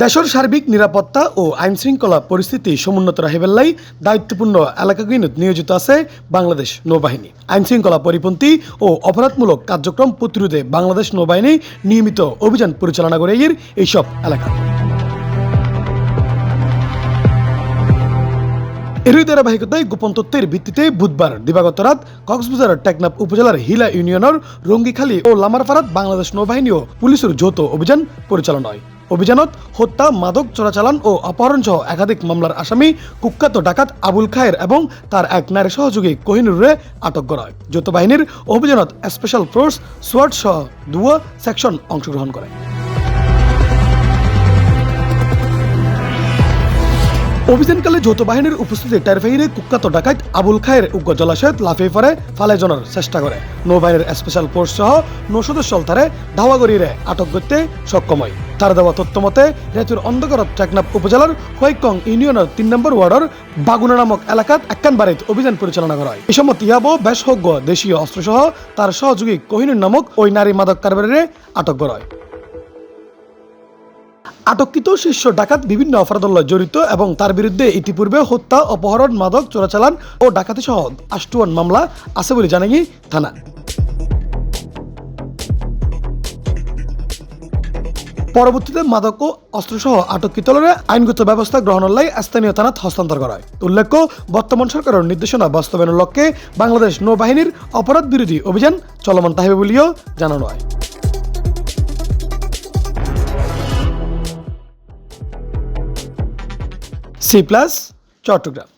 দেশের সার্বিক নিরাপত্তা ও আইন শৃঙ্খলা পরিস্থিতি সমুন্নত রাখিবেলাই দায়িত্বপূর্ণ এলাকাগুলিত নিয়োজিত আছে বাংলাদেশ নৌবাহিনী। আইন শৃঙ্খলা পরিপন্থী ও অপরাধমূলক কার্যক্রম প্রতিরোধে বাংলাদেশ নৌবাহিনী নিয়মিত অভিযান পরিচালনা করে এইসব এলাকা। এরই ধারাবাহিকতায় গোপন তথ্যের ভিত্তিতে বুধবার দিবাগত রাত কক্সবাজারের টেকনাফ উপজেলার হিলা ইউনিয়নের রঙ্গিখালী ও লামারপাড়াত বাংলাদেশ নৌবাহিনী ও পুলিশের যৌথ অভিযান পরিচালনা হয়। অভিযানত হত্যা, মাদক চোরাচালান ও অপহরণ সহ একাধিক মামলার আসামি কুখ্যাত ডাকাত আবুল খায়ের এবং তার এক নারী সহযোগী কোহিনুরে আটক করা হয়। যৌথ বাহিনীর অভিযানত স্পেশাল ফোর্স, সোয়াট সহ 2 সেকশন অংশগ্রহণ করে। অভিযানকালে যৌথ বাহিনীর উপস্থিতি টের পেয়ে কুখ্যাত ডাকাত আবুল খায়ের উগ্র জলাশয়ত লাফিয়ে পড়ে ফালায় জনের চেষ্টা করে। নৌবাহিনীর স্পেশাল ফোর্স সহ 9 সদস্য তারে ধাওয়া করিয়ে আটক করতে সক্ষম হয়। তার দেওয়া তথ্য মতে রেতুর অন্ধকারত টেকনাফ উপজেলার হৈকং ইউনিয়নের 3 নম্বর ওয়ার্ডের বাগুনা নামক এলাকাত একখান বাড়িতে অভিযান পরিচালনা করা হয়। এই সময় ইয়াবো বেশজ্ঞ দেশীয় অস্ত্রসহ তার সহযোগী কোহিনুর নামক ওই নারী মাদক কারবারিরে আটক করা হয়। আটককৃত শীর্ষ ডাকাত বিভিন্ন অপরাধে জড়িত এবং তার বিরুদ্ধে ইতিপূর্বে হত্যা, অপহরণ, মাদক চোরাচালান ও ডাকাতি সহ 8টি মামলা আছে বলে জানাই থানা। পরবর্তীতে মাদক ও অস্ত্রসহ আটককৃতরে আইনগত ব্যবস্থা গ্রহণের লাই স্থানীয় থানাত হস্তান্তর করা হয়। উল্লেখ্য, বর্তমান সরকারের নির্দেশনা বাস্তবায়নের লক্ষ্যে বাংলাদেশ নৌবাহিনীর অপরাধ বিরোধী অভিযান চলমান থাকবে বলেও জানানো হয়। C+ চট্টগ্রাম।